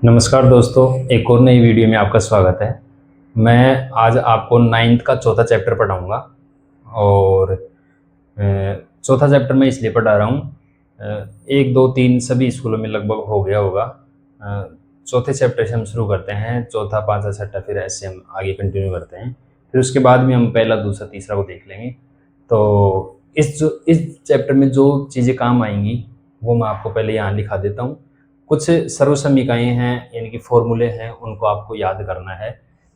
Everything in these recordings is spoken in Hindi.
नमस्कार दोस्तों, एक और नई वीडियो में आपका स्वागत है। मैं आज आपको 9th का चौथा चैप्टर पढ़ाऊँगा और चौथा चैप्टर मैं इसलिए पढ़ा रहा हूँ, 1, 2, 3 सभी स्कूलों में लगभग हो गया होगा। चौथे चैप्टर से हम शुरू करते हैं, चौथा, पाँचवा, छठा, फिर ऐसे हम आगे कंटिन्यू करते हैं। फिर उसके बाद में हम पहला, दूसरा, तीसरा को देख लेंगे। तो इस चैप्टर में जो चीज़ें काम आएंगी वो मैं आपको पहले यहाँ लिखा देता हूँ। कुछ सर्वसमीकाएँ हैं, यानी कि फॉर्मूले हैं, उनको आपको याद करना है।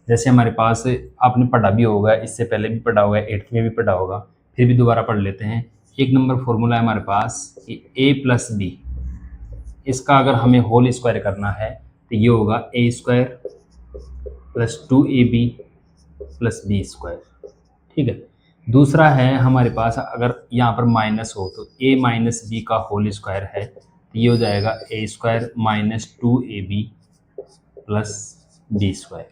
जैसे हमारे पास, आपने पढ़ा भी होगा, इससे पहले भी पढ़ा होगा, 8th में भी पढ़ा होगा, फिर भी दोबारा पढ़ लेते हैं। एक नंबर फॉर्मूला है हमारे पास कि a प्लस बी, इसका अगर हमें होल स्क्वायर करना है तो ये होगा a square plus 2ab plus B square. ठीक है। दूसरा है हमारे पास, अगर यहाँ पर माइनस हो तो a माइनस बी का होल स्क्वायर है तो ये हो जाएगा a square minus 2ab plus B square.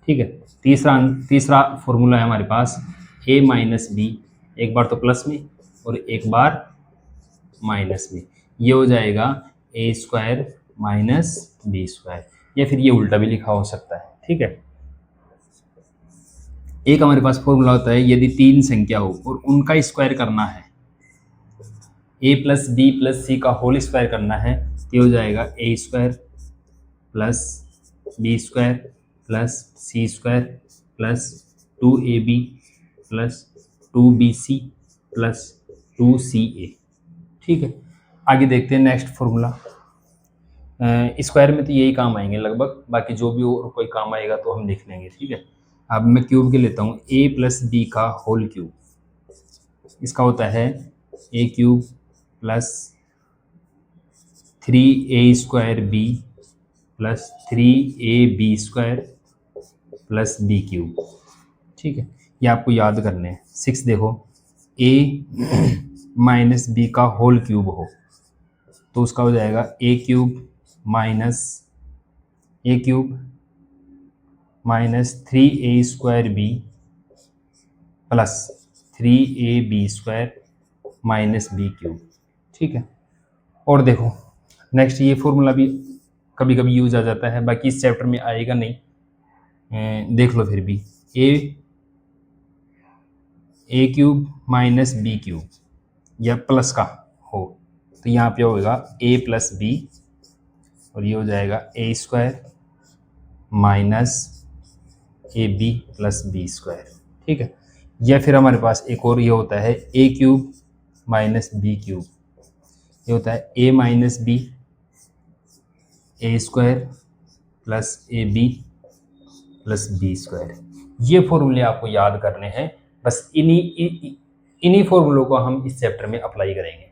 ठीक है। तीसरा फॉर्मूला है हमारे पास a माइनस बी, एक बार तो प्लस में और एक बार माइनस में, ये हो जाएगा a square minus B square, या फिर ये उल्टा भी लिखा हो सकता है। ठीक है। एक हमारे पास फॉर्मूला होता है, यदि 3 संख्या हो और उनका स्क्वायर करना है, a प्लस बी प्लस सी का होल स्क्वायर करना है तो ये हो जाएगा a square plus B square plus C square plus 2ab plus 2bc plus 2ca। ठीक है। आगे देखते हैं नेक्स्ट फॉर्मूला। स्क्वायर में तो यही काम आएंगे लगभग, बाकी जो भी और कोई काम आएगा तो हम लिख लेंगे। ठीक है। अब मैं क्यूब के लेता हूँ, a प्लस बी का होल क्यूब, इसका होता है a cube plus 3a square B plus 3ab square plus B cube. ठीक है। ये आपको याद करने हैं। 6 देखो, a माइनस बी का होल क्यूब हो तो उसका हो जाएगा a cube minus 3a square B plus 3ab square minus B cube. ठीक है। और देखो नेक्स्ट, ये फॉर्मूला भी कभी कभी यूज आ जाता है, बाकी इस चैप्टर में आएगा नहीं, देख लो फिर भी। ए क्यूब माइनस बी क्यूब या प्लस का हो तो यहाँ पे होगा a प्लस बी और ये हो जाएगा a square minus A B plus B square. ठीक है। या फिर हमारे पास एक और ये होता है a cube minus B cube, ये होता है a minus B A square plus A B plus B square. ये फॉर्मूले आपको याद करने हैं, बस इन्हीं फॉर्मूलों को हम इस चैप्टर में अप्लाई करेंगे।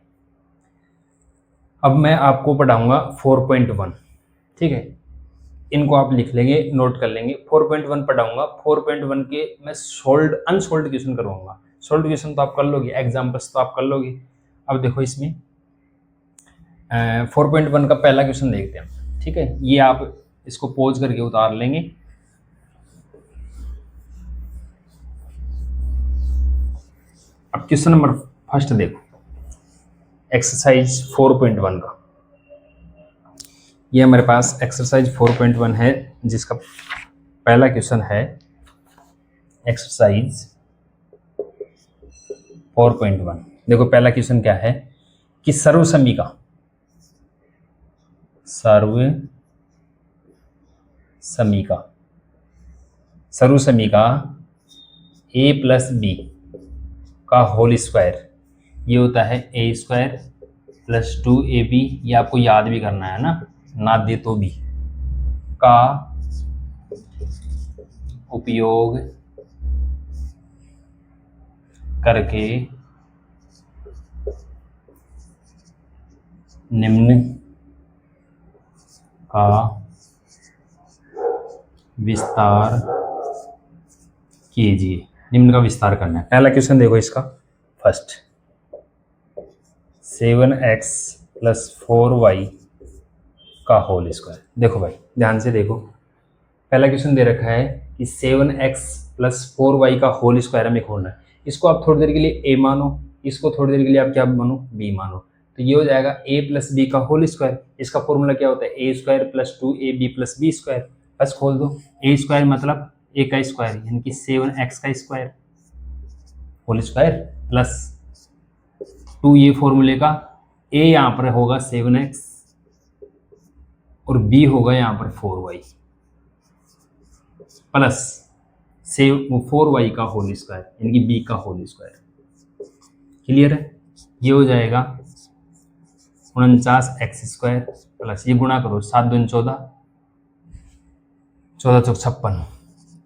अब मैं आपको पढ़ाऊंगा 4.1। ठीक है। इनको आप लिख लेंगे, नोट कर लेंगे। 4.1 पढ़ाऊंगा। 4.1 के मैं अनसोल्ड क्वेश्चन करवाऊंगा। सोल्ड क्वेश्चन तो आप कर लोगे, एग्जाम्पल्स तो आप कर लोगे। अब देखो इसमें 4.1 का पहला क्वेश्चन देखते हैं। ठीक है। ये आप इसको पॉज करके उतार लेंगे। अब क्वेश्चन नंबर फर्स्ट देखो, एक्सरसाइज 4.1 का। ये हमारे पास एक्सरसाइज 4.1 है, जिसका पहला क्वेश्चन है एक्सरसाइज 4.1। देखो पहला क्वेश्चन क्या है कि सर्वसमीका a प्लस बी का होल स्क्वायर, ये होता है a स्क्वायर प्लस 2ab, ये आपको याद भी करना है ना दे तो भी, का उपयोग करके निम्न का विस्तार कीजिए। निम्न का विस्तार करना है। पहला क्वेश्चन देखो इसका फर्स्ट, 7x प्लस 4y का होल स्क्वायर। देखो भाई ध्यान से देखो, पहला क्वेश्चन दे रखा है कि 7x प्लस 4y का होल स्क्वायर हमें खोलना है। इसको आप थोड़ी देर के लिए a मानो, इसको थोड़ी देर के लिए आप क्या मानो, b मानो। तो ये हो जाएगा a प्लस बी का होल स्क्वायर। इसका फॉर्मूला क्या होता है, A square plus 2ab plus B square. बस खोल दो, ए स्क्वायर मतलब a का स्क्वायर यानी कि 7x का स्क्वायर होल स्क्वायर प्लस 2 ये फॉर्मूले का a यहाँ पर होगा 7x और b होगा यहाँ पर 4y प्लस 4y का होल स्क्वायर यानी कि b का होल स्क्वायर। क्लियर है? ये हो जाएगा 49x स्क्वायर प्लस ये गुणा करो 7 दूनी 14, 14 चौक 56,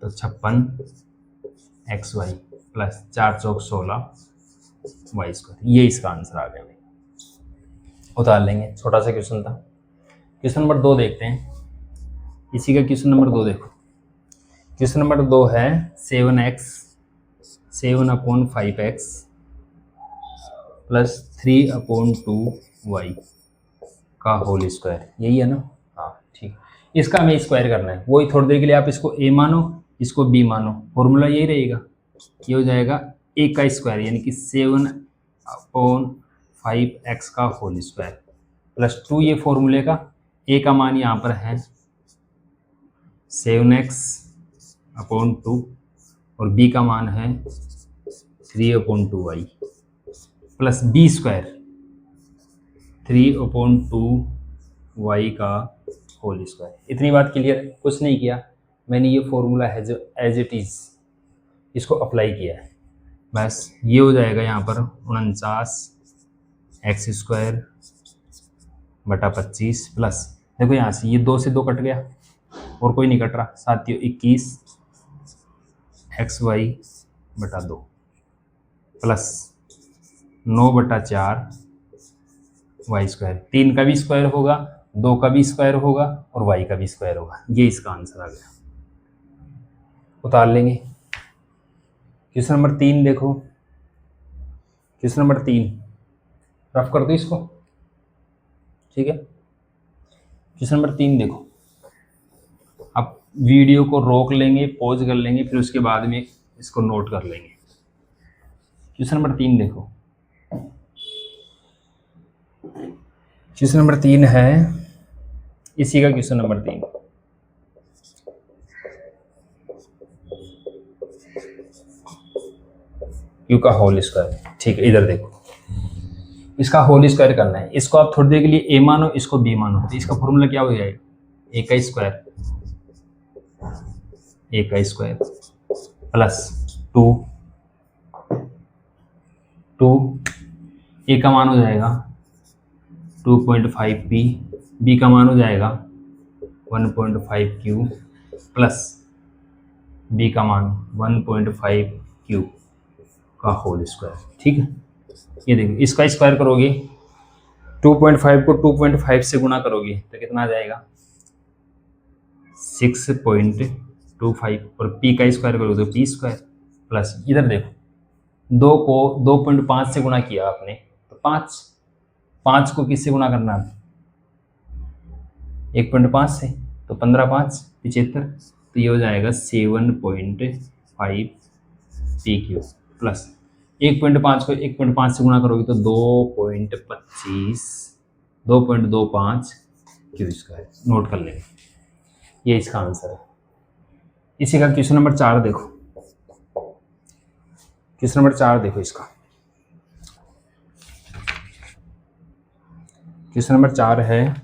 तो 56xy प्लस 4 चौक 16 वाई स्क्वायर। ये इसका आंसर आ गया भाई। उतार लेंगे, छोटा सा क्वेश्चन था। क्वेश्चन नंबर 2 देखते हैं। इसी का क्वेश्चन नंबर 2 देखो। क्वेश्चन नंबर 2 है 7x 7/5x प्लस 3/2y का होल स्क्वायर। यही है ना? हाँ ठीक। इसका हमें स्क्वायर करना है। वही थोड़ी देर के लिए आप इसको a मानो, इसको b मानो, फॉर्मूला यही रहेगा। ये हो जाएगा a का स्क्वायर यानी कि 7/5x का होल स्क्वायर प्लस 2 ये फॉर्मूले का a का मान यहाँ पर है 7x/2 और b का मान है 3/2y plus B square 3/2y का होल स्क्वायर। इतनी बात क्लियर? कुछ नहीं किया मैंने, ये फॉर्मूला है जो एज इट इज़ इसको अप्लाई किया है बस। ये हो जाएगा यहाँ पर 49x स्क्वायर बटा 25 प्लस देखो यहाँ से ये 2 से 2 कट गया और कोई नहीं कट रहा, साथियों 21xy बटा 2 प्लस 9/4 वाई स्क्वायर। 3 का भी स्क्वायर होगा, 2 का भी स्क्वायर होगा और y का भी स्क्वायर होगा। ये इसका आंसर आ गया। उतार लेंगे। क्वेश्चन नंबर 3 देखो। क्वेश्चन नंबर 3 रफ कर दो इसको, ठीक है। क्वेश्चन नंबर 3 देखो। अब वीडियो को रोक लेंगे, पॉज कर लेंगे, फिर उसके बाद में इसको नोट कर लेंगे। क्वेश्चन नंबर 3 देखो। क्वेश्चन नंबर 3 है इसी का क्वेश्चन नंबर 3। क्यू का होल स्क्वायर, ठीक है। इधर देखो, इसका होल स्क्वायर करना है। इसको आप थोड़ी देर के लिए a मानो, इसको b मानो, तो इसका फॉर्मूला क्या हो जाएगा, a का स्क्वायर प्लस 2 a का मान हो जाएगा 2.5p, b का मान हो जाएगा 1.5q प्लस b का मान 1.5q का होल स्क्वायर, ठीक है। ये देखो, इसका स्क्वायर करोगे 2.5 को 2.5 से गुणा करोगे तो कितना आ जाएगा 6.25 और p का स्क्वायर करोगे तो p स्क्वायर प्लस इधर देखो 2 को 2.5 से गुणा किया आपने तो 5 को किससे गुणा करना है 1.5 से, तो 15×5 75, तो ये हो जाएगा 7.5 pq प्लस 1.5 को 1.5 से गुणा करोगे तो 2.25 क्यू स्क्वायर। नोट कर लेंगे, ये इसका आंसर है। इसी का क्वेश्चन नंबर 4 देखो। क्वेश्चन नंबर 4 देखो इसका। क्वेश्चन नंबर 4 है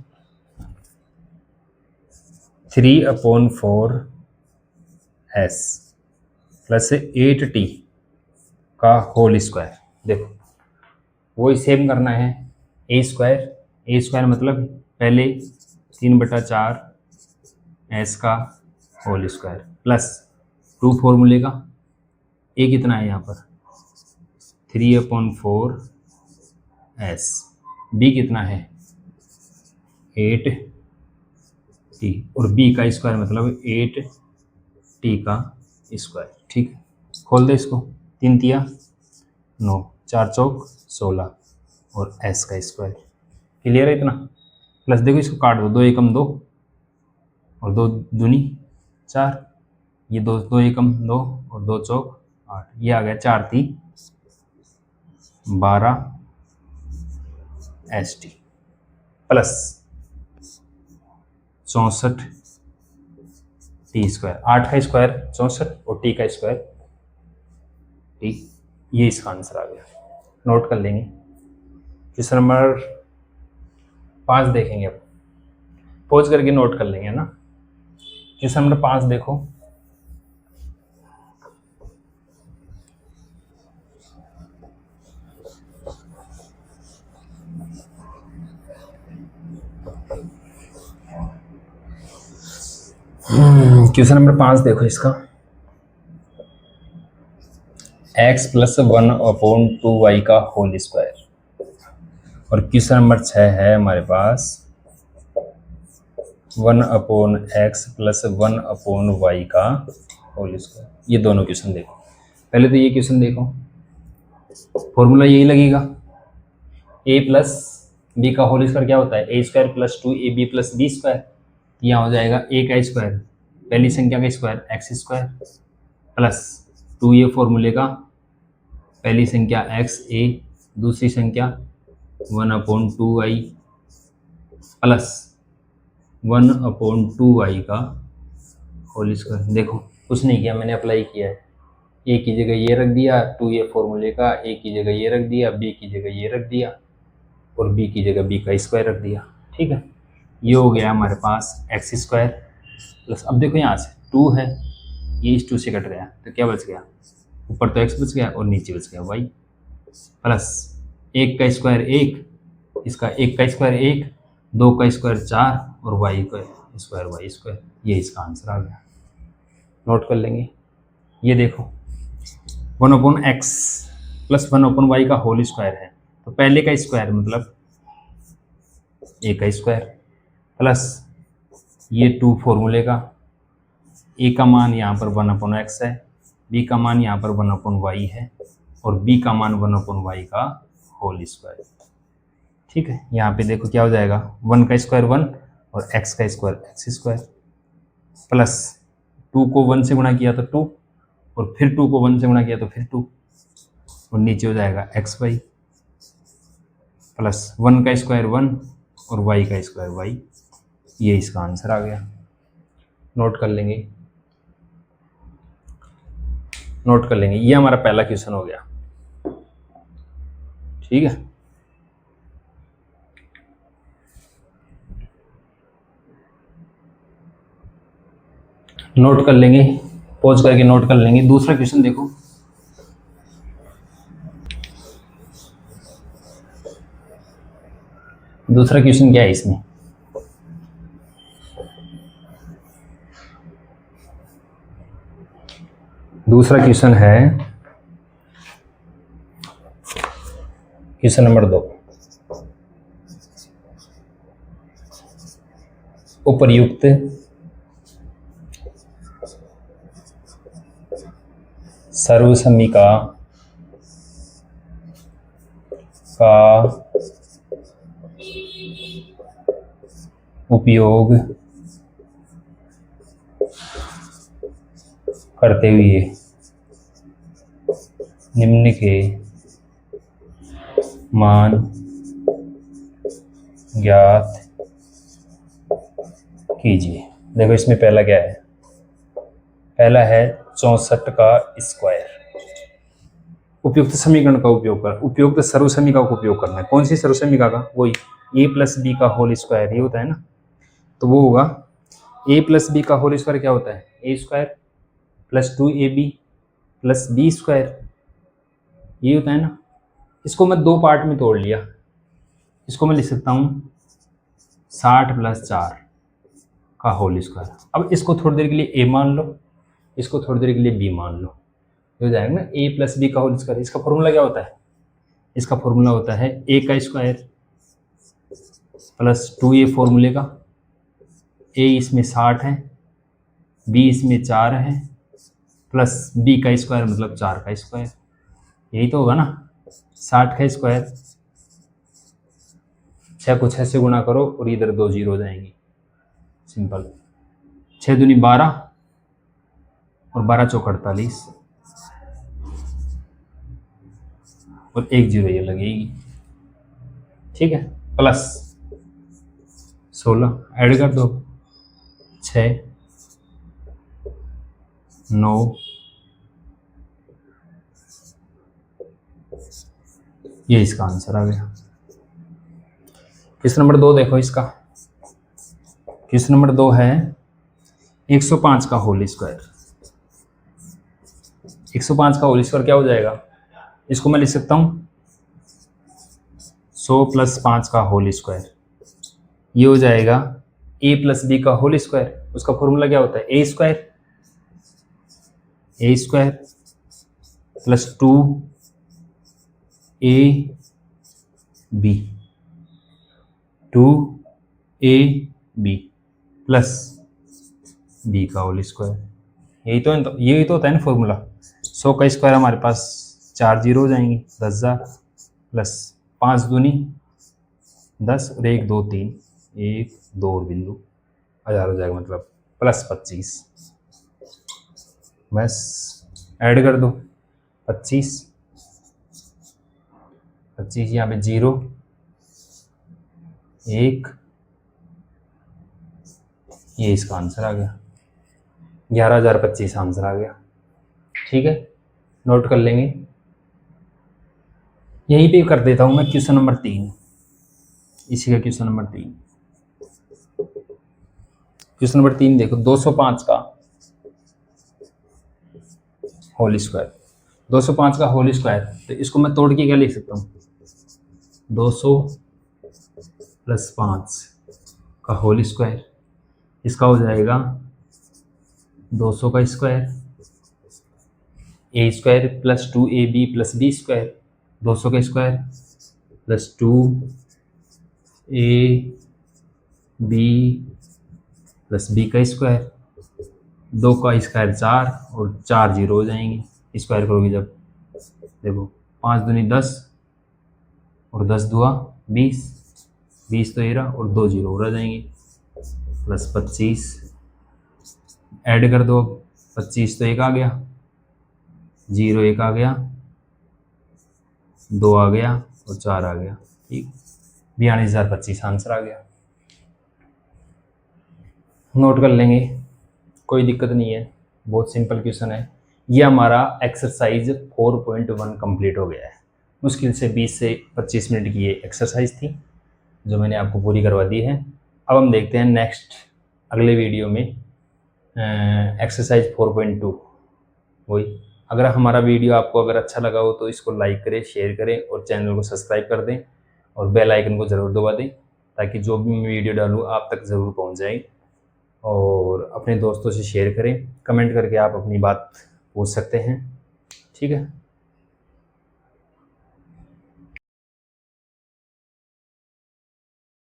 3/4s प्लस 8t का होल स्क्वायर। देखो वही सेम करना है, ए स्क्वायर मतलब पहले 3/4 s का होल स्क्वायर प्लस 2 फॉर्मूले का ए कितना है यहाँ पर 3/4s, बी कितना है 8t और बी का स्क्वायर मतलब 8t का स्क्वायर, ठीक है। खोल दे इसको, 3 तिया 9, 4 चौक 16 और s का स्क्वायर। क्लियर है इतना? प्लस देखो इसको काट दो, 2 एकम 2 और 2 दूनी 4, ये 2 एकम 2 और 2 चौक 8, ये आ गया 4 × 3 = 12 H T plus 64 T square. 8 का स्क्वायर 64 और टी का स्क्वायर टी। ये इसका आंसर आ गया। नोट कर लेंगे। क्वेश्चन नंबर 5 देखेंगे अब, पॉज करके नोट कर लेंगे ना। क्वेश्चन नंबर 5 देखो। क्वेश्चन नंबर 5 देखो इसका। x प्लस 1/2y का होल स्क्वायर। और क्वेश्चन नंबर 6 है हमारे पास 1/x प्लस 1/y का होल स्क्वायर। ये दोनों क्वेश्चन देखो। पहले तो ये क्वेश्चन देखो, फॉर्मूला यही लगेगा। a प्लस बी का होल स्क्वायर क्या होता है? a square plus 2ab plus B square. यहाँ हो जाएगा a का स्क्वायर, पहली संख्या का square x square, plus 2a फॉर्मूले का पहली संख्या एक्स ए, दूसरी संख्या 1/2y प्लस 1/2y का होल स्क्वायर। देखो कुछ नहीं किया, मैंने अप्लाई किया है। ए की जगह ये रख दिया 2a फॉर्मूले का, ए की जगह ये रख दिया, बी की जगह ये रख दिया और बी की जगह बी का स्क्वायर रख दिया। ठीक है, ये हो गया हमारे पास एक्स स्क्वायर प्लस, अब देखो यहाँ से 2 है, ये इस 2 से कट गया तो क्या बच गया? ऊपर तो x बच गया और नीचे बच गया y प्लस 1 का स्क्वायर 1, इसका 1 का स्क्वायर 1, 2 का स्क्वायर 4 और y का स्क्वायर y स्क्वायर। ये इसका आंसर आ गया। नोट कर लेंगे। ये देखो 1/x प्लस 1/y का होल स्क्वायर है, तो पहले का स्क्वायर मतलब a का स्क्वायर प्लस ये 2 फॉर्मूले का, a का मान यहाँ पर 1/x है, b का मान यहाँ पर 1/y है और b का मान 1/y का होल स्क्वायर। ठीक है, यहाँ पे देखो क्या हो जाएगा, 1 का स्क्वायर 1 और x का स्क्वायर एक्स स्क्वायर प्लस 2 को 1 से गुणा किया तो 2 और फिर 2 को 1 से गुणा किया तो फिर 2 और नीचे हो जाएगा एक्स वाई प्लस 1 का स्क्वायर 1 और y का स्क्वायर y। ये इसका आंसर आ गया। नोट कर लेंगे, नोट कर लेंगे। ये हमारा पहला क्वेश्चन हो गया। ठीक है, नोट कर लेंगे, पॉज करके नोट कर लेंगे। दूसरा क्वेश्चन देखो। दूसरा क्वेश्चन क्या है इसमें? दूसरा क्वेश्चन है क्वेश्चन नंबर 2। उपर्युक्त सर्वसम्मिका का उपयोग करते हुए निम्न के मान ज्ञात कीजिए। देखो इसमें पहला क्या है? पहला है 64 का स्क्वायर। उपयुक्त समीकरण का उपयोग कर, उपयुक्त सर्वसम्मिका का उपयोग करना है। कौन सी सर्वसम्मिका का? वही a प्लस बी का होल स्क्वायर, ये होता है ना। तो वो होगा a प्लस बी का होल स्क्वायर क्या होता है? a square plus 2ab plus B square, ये होता है ना। इसको मैं 2 पार्ट में तोड़ लिया। इसको मैं लिख सकता हूँ 60 प्लस 4 का होल स्क्वायर। अब इसको थोड़ी देर के लिए a मान लो, इसको थोड़ी देर के लिए b मान लो, हो जाएगा ना a प्लस बी का होल स्क्वायर। इसका फॉर्मूला क्या होता है? इसका फॉर्मूला होता है a का स्क्वायर प्लस 2a फॉर्मूले का, a इसमें 60 है, b इसमें 4 है, प्लस b का स्क्वायर मतलब 4 का स्क्वायर। यही तो होगा ना। 60 का स्क्वायर 6 को 6 से गुणा करो और इधर 2 जीरो हो जाएंगी, सिंपल। 6 दूनी 12 और 12 चौक 48 और 1 जीरो ये लगेगी। ठीक है, प्लस 16 ऐड कर दो 6 9 ये इसका आंसर आ गया। क्वेश्चन नंबर 2 देखो इसका। क्वेश्चन नंबर 2 है 105 का होल स्क्वायर। 105 का होल स्क्वायर क्या हो जाएगा, इसको मैं लिख सकता हूँ 100 + 5 का होल स्क्वायर। ये हो जाएगा a + b का होल स्क्वायर। उसका फॉर्मूला क्या होता है, a² + 2ab प्लस b का होल स्क्वायर। यही तो होता है ना फॉर्मूला। 100 का स्क्वायर हमारे पास 4 जीरो हो जाएंगी, 10,000 प्लस 5 दूनी 10 और 1 2 3 1 2 और बिंदु 1000 हो जाएगा, मतलब प्लस 25। बस ऐड कर दो 25 यहाँ पे 0 1, ये इसका आंसर आ गया। 11,025 आंसर आ गया। ठीक है, नोट कर लेंगे। यहीं पे कर देता हूं मैं क्वेश्चन नंबर 3, इसी का क्वेश्चन नंबर 3। क्वेश्चन नंबर 3 देखो, 205 का होल स्क्वायर। 205 का होल स्क्वायर, तो इसको मैं तोड़ के क्या लिख सकता हूँ, 200 + 5 का होल स्क्वायर। इसका हो जाएगा 200 का स्क्वायर a² + 2ab + b²। 200 का स्क्वायर + 2ab + b का स्क्वायर। 2 का स्क्वायर 4 और 4 जीरो हो जाएंगे स्क्वायर करोगे जब। देखो 5 दूनी 10 और 10 दुआ 20, 20 तो 13 और 2 जीरो रह जाएंगे, प्लस 25 ऐड कर दो। 25 तो 1 आ गया, 0 1 आ गया, 2 आ गया और 4 आ गया। ठीक, 42,025 आंसर आ गया। नोट कर लेंगे, कोई दिक्कत नहीं है, बहुत सिंपल क्वेश्चन है। ये हमारा एक्सरसाइज 4.1 कंप्लीट हो गया है। मुश्किल से 20 से 25 मिनट की ये एक्सरसाइज थी जो मैंने आपको पूरी करवा दी है। अब हम देखते हैं नेक्स्ट अगले वीडियो में एक्सरसाइज 4.2 वही। अगर हमारा वीडियो आपको अगर अच्छा लगा हो तो इसको लाइक करें, शेयर करें और चैनल को सब्सक्राइब कर दें और बेल आइकन को ज़रूर दबा दें ताकि जो भी मैं वीडियो डालूँ आप तक ज़रूर पहुंच जाए। और अपने दोस्तों से शेयर करें, कमेंट करके आप अपनी बात पूछ सकते हैं। ठीक है।